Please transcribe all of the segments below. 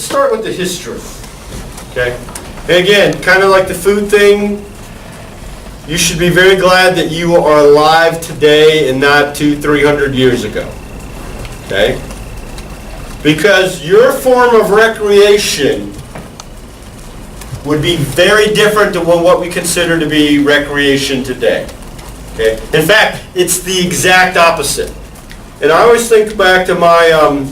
let's start with the history. Okay? And again, kind of like the food thing, you should be very glad that you are alive today and not 200-300 years ago. Okay? Because your form of recreation would be very different than what we consider to be recreation today. Okay? In fact, it's the exact opposite. And I always think back to my,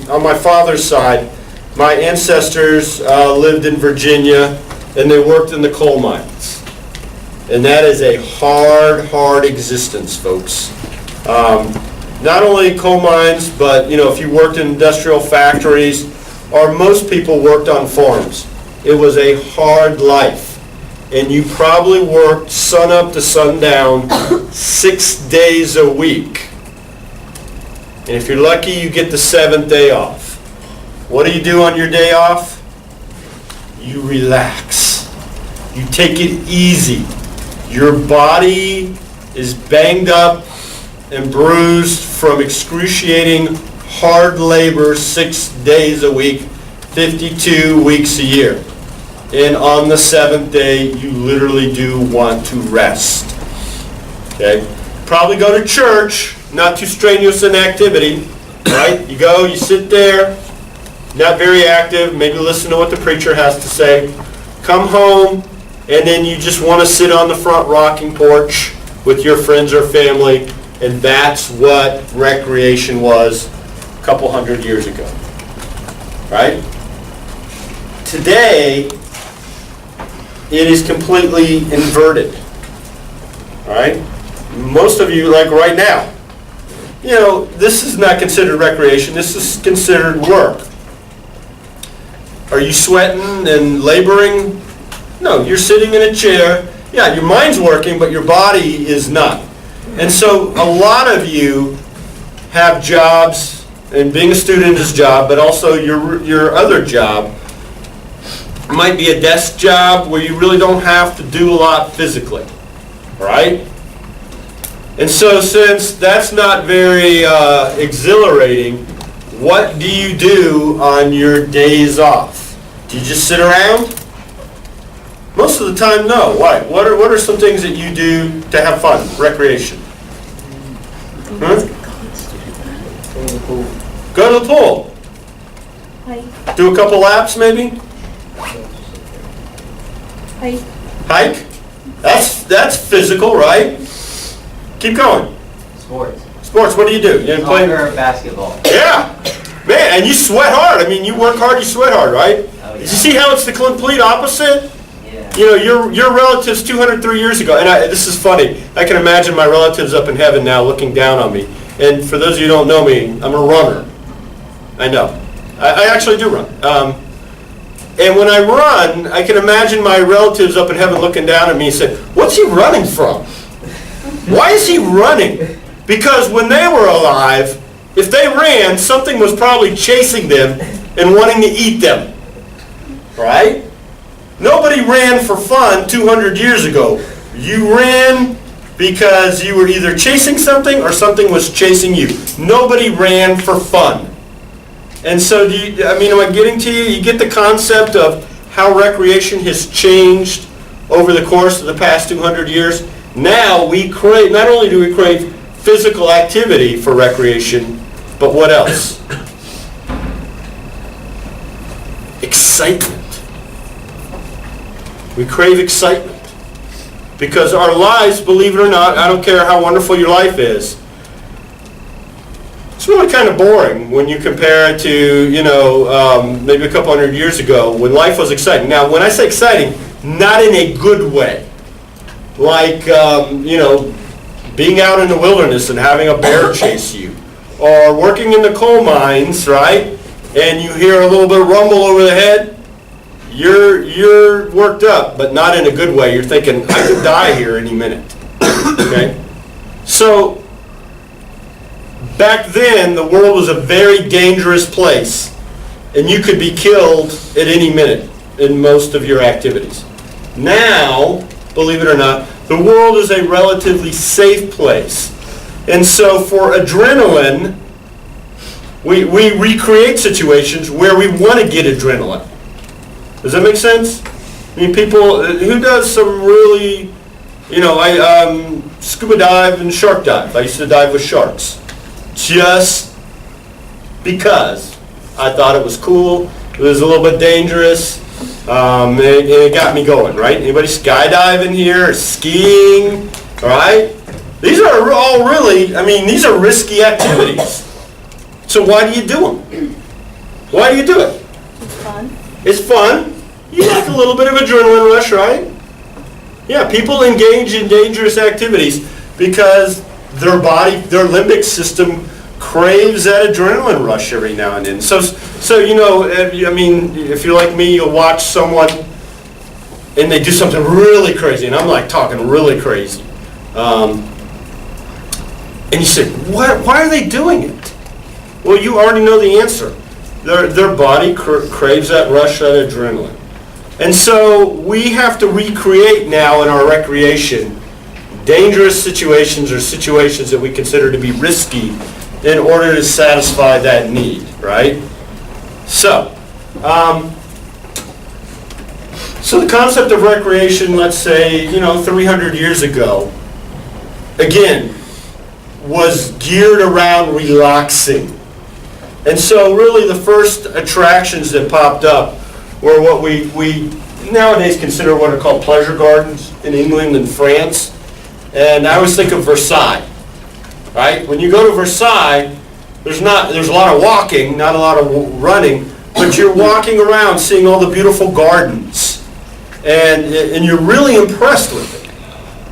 on my father's side, my ancestors lived in Virginia and they worked in the coal mines. And that is a hard, hard existence, folks. Not only coal mines, but if you worked in industrial factories, or most people worked on farms. It was a hard life. And you probably worked sun up to sundown 6 days a week. And if you're lucky, you get the 7th day off. What do you do on your day off? You relax. You take it easy. Your body is banged up and bruised from excruciating hard labor 6 days a week, 52 weeks a year. And on the 7th day, you literally do want to rest. Okay? Probably go to church, not too strenuous an activity, right? You go, you sit there, not very active, maybe listen to what the preacher has to say. Come home, and then you just want to sit on the front rocking porch with your friends or family, and that's what recreation was a couple hundred years ago. Right? Today, it is completely inverted. Right? Most of you, like right now, this is not considered recreation, this is considered work. Are you sweating and laboring? No, you're sitting in a chair. Yeah, your mind's working, but your body is not. And so a lot of you have jobs, and being a student is a job, but also your other job might be a desk job where you really don't have to do a lot physically, right? And so since that's not very exhilarating, what do you do on your days off? Do you just sit around? Most of the time, no. Why? What are some things that you do to have fun, recreation? Huh? Go to the pool. Go to the pool. Hike. Do a couple laps, maybe. Hike. Hike. That's physical, right? Keep going. Sports. Sports. What do you do? You play Soccer or basketball. Yeah, man, and you sweat hard. I mean, you work hard, you sweat hard, right? Oh, yeah. Did you see how it's the complete opposite? Yeah. Your relatives 203 years ago, and this is funny. I can imagine my relatives up in heaven now looking down on me. And for those of you who don't know me, I'm a runner. I know. I actually do run. And when I run, I can imagine my relatives up in heaven looking down at me and say, "What's he running from? Why is he running?" Because when they were alive, if they ran, something was probably chasing them and wanting to eat them. Right? Nobody ran for fun 200 years ago. You ran because you were either chasing something or something was chasing you. Nobody ran for fun. And so, am I getting to you? You get the concept of how recreation has changed over the course of the past 200 years? Now we crave, not only do we crave physical activity for recreation, but what else? Excitement. We crave excitement. Because our lives, believe it or not, I don't care how wonderful your life is, it's really kind of boring when you compare it to, maybe a couple hundred years ago when life was exciting. Now, when I say exciting, not in a good way. Like, being out in the wilderness and having a bear chase you. Or working in the coal mines, right? And you hear a little bit of rumble over the head. You're worked up, but not in a good way. You're thinking, I could die here any minute. Okay? So, back then, the world was a very dangerous place. And you could be killed at any minute in most of your activities. Now, believe it or not, the world is a relatively safe place. And so for adrenaline, we recreate situations where we want to get adrenaline. Does that make sense? I mean, people, who does some really, I scuba dive and shark dive. I used to dive with sharks. Just because I thought it was cool. It was a little bit dangerous. And it got me going, right? Anybody skydiving here, or skiing, all right? These are all really, these are risky activities. So why do you do them? Why do you do it? It's fun. It's fun. You like a little bit of adrenaline rush, right? Yeah, people engage in dangerous activities because their body, their limbic system craves that adrenaline rush every now and then. So if you're like me, you'll watch someone and they do something really crazy, and I'm like talking really crazy. And you say, why are they doing it? Well, you already know the answer. Their body craves that rush, that adrenaline. And so we have to recreate now in our recreation dangerous situations or situations that we consider to be risky in order to satisfy that need, right? So, so the concept of recreation, let's say, 300 years ago, again, was geared around relaxing. And so really the first attractions that popped up were what we nowadays consider what are called pleasure gardens in England and France. And I always think of Versailles, right? When you go to Versailles, there's a lot of walking, not a lot of running, but you're walking around seeing all the beautiful gardens. And you're really impressed with it,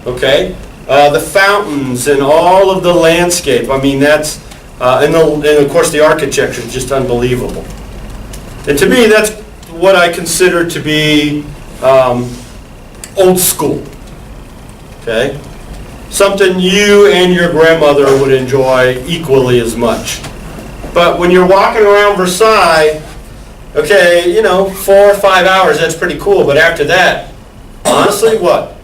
okay? The fountains and all of the landscape, that's, and of course the architecture is just unbelievable. And to me, that's what I consider to be old school, okay? Something you and your grandmother would enjoy equally as much. But when you're walking around Versailles, okay, 4 or 5 hours, that's pretty cool. But after that, honestly, what?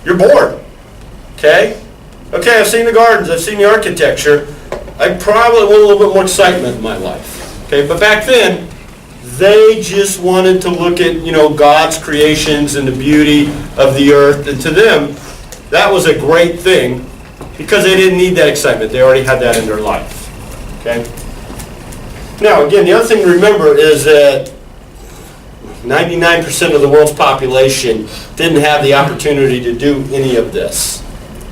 You're bored, okay? Okay, I've seen the gardens, I've seen the architecture. I probably want a little bit more excitement in my life, okay? But back then, they just wanted to look at, God's creations and the beauty of the earth. And to them, that was a great thing because they didn't need that excitement. They already had that in their life, okay? Now, again, the other thing to remember is that 99% of the world's population didn't have the opportunity to do any of this,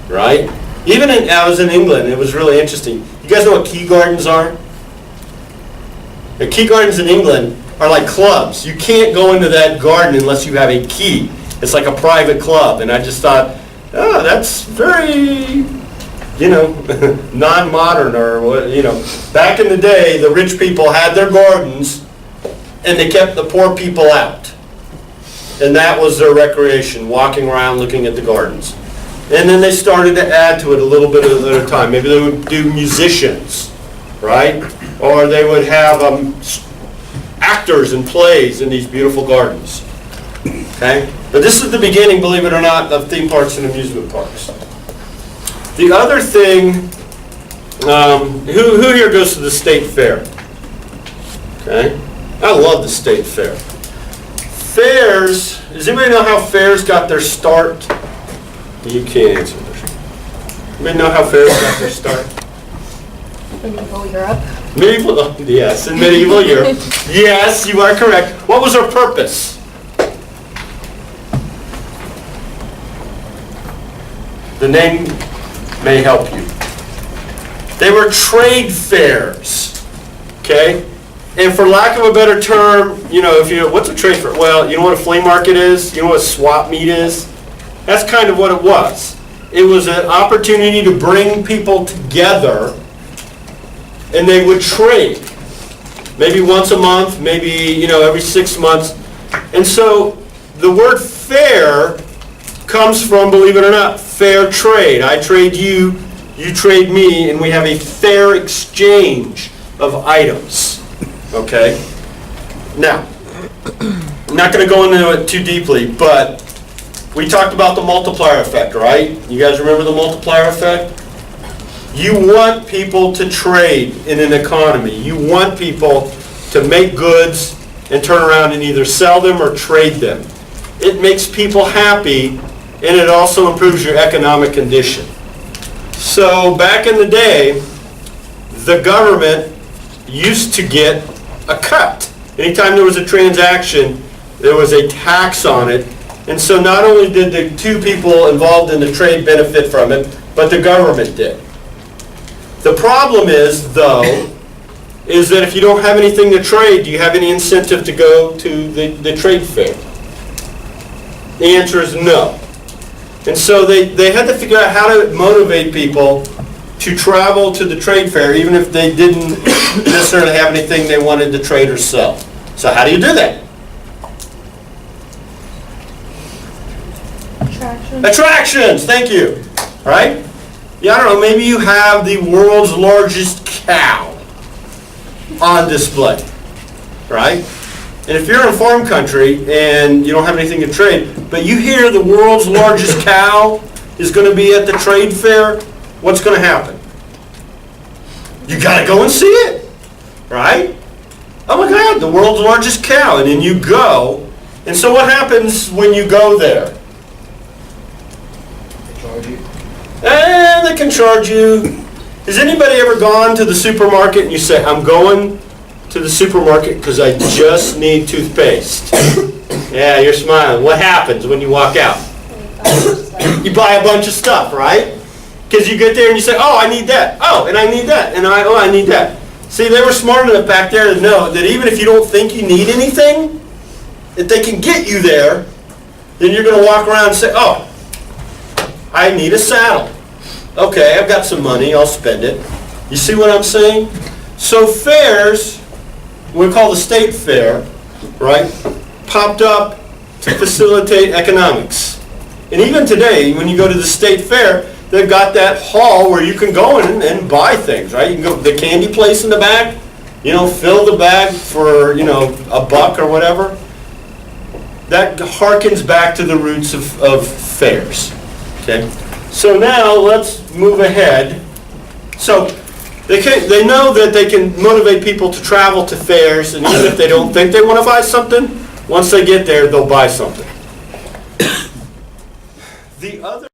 right? I was in England. It was really interesting. You guys know what key gardens are? The key gardens in England are like clubs. You can't go into that garden unless you have a key. It's like a private club. And I just thought, oh, that's very, non-modern or, Back in the day, the rich people had their gardens and they kept the poor people out. And that was their recreation, walking around looking at the gardens. And then they started to add to it a little bit at a time. Maybe they would do musicians, right? Or they would have actors and plays in these beautiful gardens. Okay? But this is the beginning, believe it or not, of theme parks and amusement parks. The other thing, who here goes to the state fair? Okay? I love the state fair. Fairs, does anybody know how fairs got their start? You can't answer this. Anybody know how fairs got their start? Medieval Europe. Yes, in medieval Europe. Yes, you are correct. What was their purpose? The name may help you. They were trade fairs, okay? And for lack of a better term, what's a trade fair? Well, you know what a flea market is? You know what swap meet is? That's kind of what it was. It was an opportunity to bring people together and they would trade. Maybe once a month, maybe, every 6 months. And so the word fair comes from, believe it or not, fair trade. I trade you, you trade me, and we have a fair exchange of items. Okay? Now, I'm not going to go into it too deeply, but we talked about the multiplier effect, right? You guys remember the multiplier effect? You want people to trade in an economy. You want people to make goods and turn around and either sell them or trade them. It makes people happy, and it also improves your economic condition. So back in the day, the government used to get a cut. Anytime there was a transaction, there was a tax on it. And so not only did the two people involved in the trade benefit from it, but the government did. The problem is, though, is that if you don't have anything to trade, do you have any incentive to go to the trade fair? The answer is no. And so they had to figure out how to motivate people to travel to the trade fair, even if they didn't necessarily have anything they wanted to trade or sell. So how do you do that? Attraction. Attractions, thank you. All right? Yeah, I don't know, maybe you have the world's largest cow on display, right? And if you're in farm country and you don't have anything to trade, but you hear the world's largest cow is going to be at the trade fair, what's going to happen? You got to go and see it, right? Oh my God, the world's largest cow. And then you go. And so what happens when you go there? They charge you. And they can charge you. Has anybody ever gone to the supermarket and you say, I'm going to the supermarket because I just need toothpaste? Yeah, you're smiling. What happens when you walk out? You buy a bunch of stuff, right? Because you get there and you say, oh, I need that. Oh, and I need that. And I need that. See, they were smart enough back there to know that even if you don't think you need anything, if they can get you there, then you're going to walk around and say, oh, I need a saddle. Okay, I've got some money, I'll spend it. You see what I'm saying? So fairs, we call the state fair, right, popped up to facilitate economics. And even today, when you go to the state fair, they've got that hall where you can go in and buy things, right? You can go to the candy place in the back, fill the bag for, $1 or whatever. That harkens back to the roots of fairs, okay? So now let's move ahead. So they know that they can motivate people to travel to fairs, and even if they don't think they want to buy something, once they get there, they'll buy something. The other